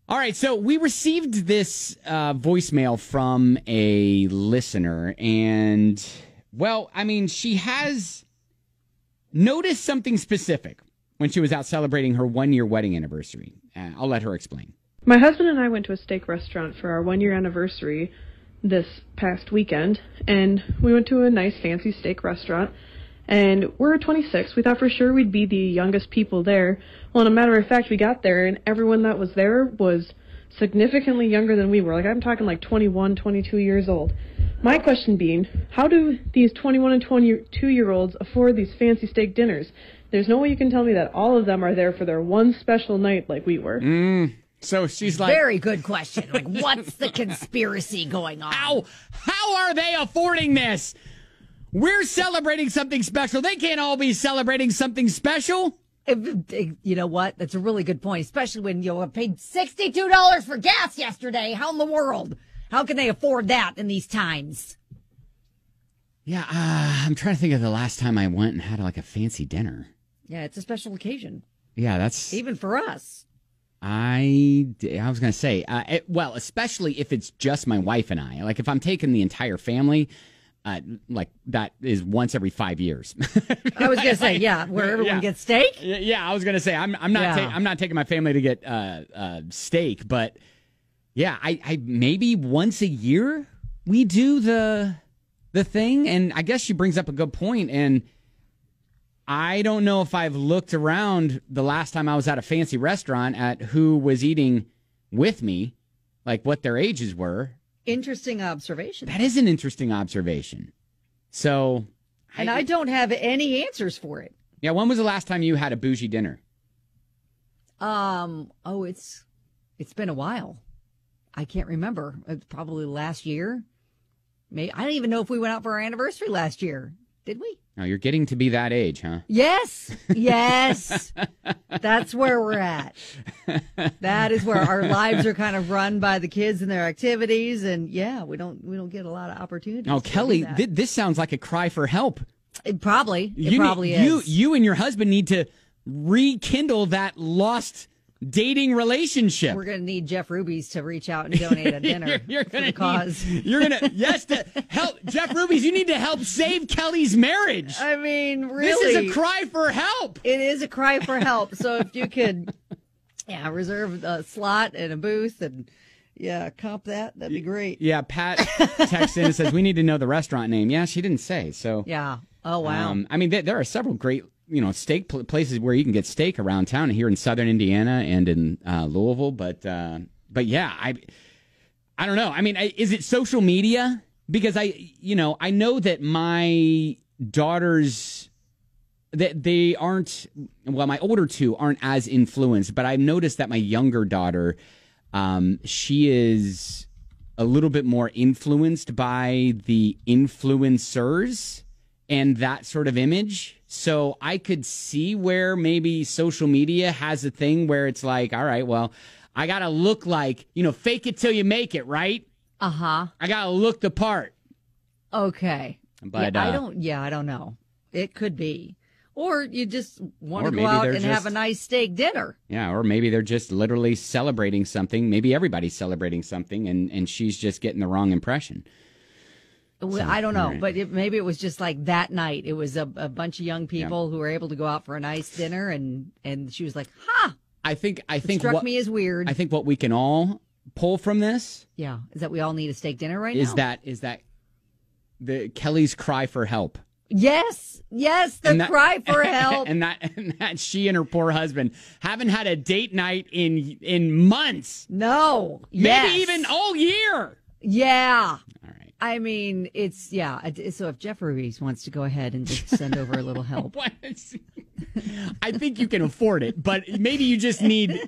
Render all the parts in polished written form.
All right, so we received this voicemail from a listener, and, well, I mean, she has noticed something specific when she was out celebrating her 1-year wedding anniversary. I'll let her explain. My husband and I went to a steak restaurant for our 1-year anniversary this past weekend, and we went to a nice fancy steak restaurant, and we're 26. We thought for sure we'd be the youngest people there. Well, in a matter of fact, we got there, and everyone that was there was significantly younger than we were. Like, I'm talking like 21, 22 years old. My question being, how do these 21 and 22-year-olds afford these fancy steak dinners? There's no way you can tell me that all of them are there for their one special night like we were. So she's like... Very good question. Like, what's the conspiracy going on? How are they affording this? We're celebrating something special. They can't all be celebrating something special. You know what? That's a really good point, especially when you paid $62 for gas yesterday. How in the world? How can they afford that in these times? Yeah, I'm trying to think of the last time I went and had like a fancy dinner. Yeah, it's a special occasion. Yeah, that's... Even for us. I was going to say, well, especially if it's just my wife and I. Like, if I'm taking the entire family, like, that is once every 5 years. I was going to say, yeah, where everyone gets steak? Yeah, I was going to say, I'm not taking my family to get steak, but, yeah, I maybe once a year we do the thing, and I guess she brings up a good point, and I don't know if I've looked around the last time I was at a fancy restaurant at who was eating with me, like what their ages were. Interesting observation. That is an interesting observation. So, and I don't have any answers for it. Yeah, when was the last time you had a bougie dinner? It's been a while. I can't remember. It's probably last year. Maybe I don't even know if we went out for our anniversary last year. Did we? No, you're getting to be that age, huh? Yes. That's where we're at. That is where our lives are kind of run by the kids and their activities, and yeah, we don't get a lot of opportunities. Oh, Kelly, this sounds like a cry for help. It probably is. You and your husband need to rekindle that lost dating relationship. We're going to need Jeff Ruby's to reach out and donate a dinner you're for the cause. To help Jeff Ruby's. You need to help save Kelly's marriage. I mean, really, this is a cry for help. It is a cry for help. So if you could, reserve a slot and a booth and comp that'd be great. Yeah, Pat texts in and says we need to know the restaurant name. Yeah, she didn't say. So yeah. Oh wow. I mean, there are several great steak places where you can get steak around town here in southern Indiana and in Louisville. But yeah, I don't know. I mean, is it social media? Because I know that my daughters, that they aren't, well, my older two aren't as influenced, but I've noticed that my younger daughter, she is a little bit more influenced by the influencers and that sort of image. So I could see where maybe social media has a thing where it's like, all right, well, I got to look like, fake it till you make it, right? Uh-huh. I got to look the part. Okay. But I don't know. It could be. Or you just want to go out and have a nice steak dinner. Yeah, or maybe they're just literally celebrating something. Maybe everybody's celebrating something, and she's just getting the wrong impression. So, I don't know, but maybe it was just like that night. It was a bunch of young people who were able to go out for a nice dinner, and she was like, "Ha!" I think it struck me as weird. I think what we can all pull from this, is that we all need a steak dinner right now. Is that the Kelly's cry for help? Yes, cry for help, and that she and her poor husband haven't had a date night in months. No, maybe even all year. Yeah. All right. I mean, it's, so if Jeff Ruiz wants to go ahead and just send over a little help. I think you can afford it, but maybe you just need the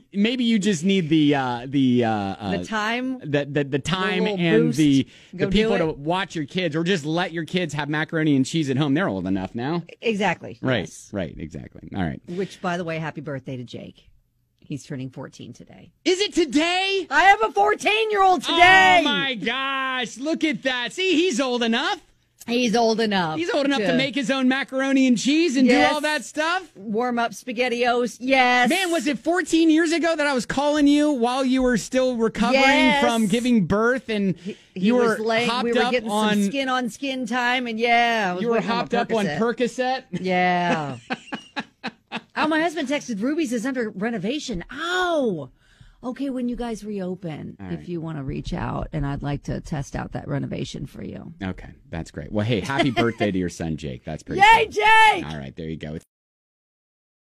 time, the time and the people to watch your kids, or just let your kids have macaroni and cheese at home. They're old enough now. Exactly. Right. Yes. Right. Exactly. All right. Which, by the way, happy birthday to Jake. He's turning 14 today. Is it today? I have a 14-year-old today. Oh, my gosh. Look at that. See, he's old enough. He's old enough. He's old enough to make his own macaroni and cheese and do all that stuff. Warm up SpaghettiOs. Yes. Man, was it 14 years ago that I was calling you while you were still recovering from giving birth, and you were hopped we were up getting on some skin on skin time, and I was you were hopped up on Percocet. Yeah. Oh, my husband texted Ruby's is under renovation. Oh. Okay, when you guys reopen, if you want to reach out, and I'd like to test out that renovation for you. Okay, that's great. Well, hey, happy birthday to your son, Jake. That's pretty Yay, cool. Jake! All right, there you go.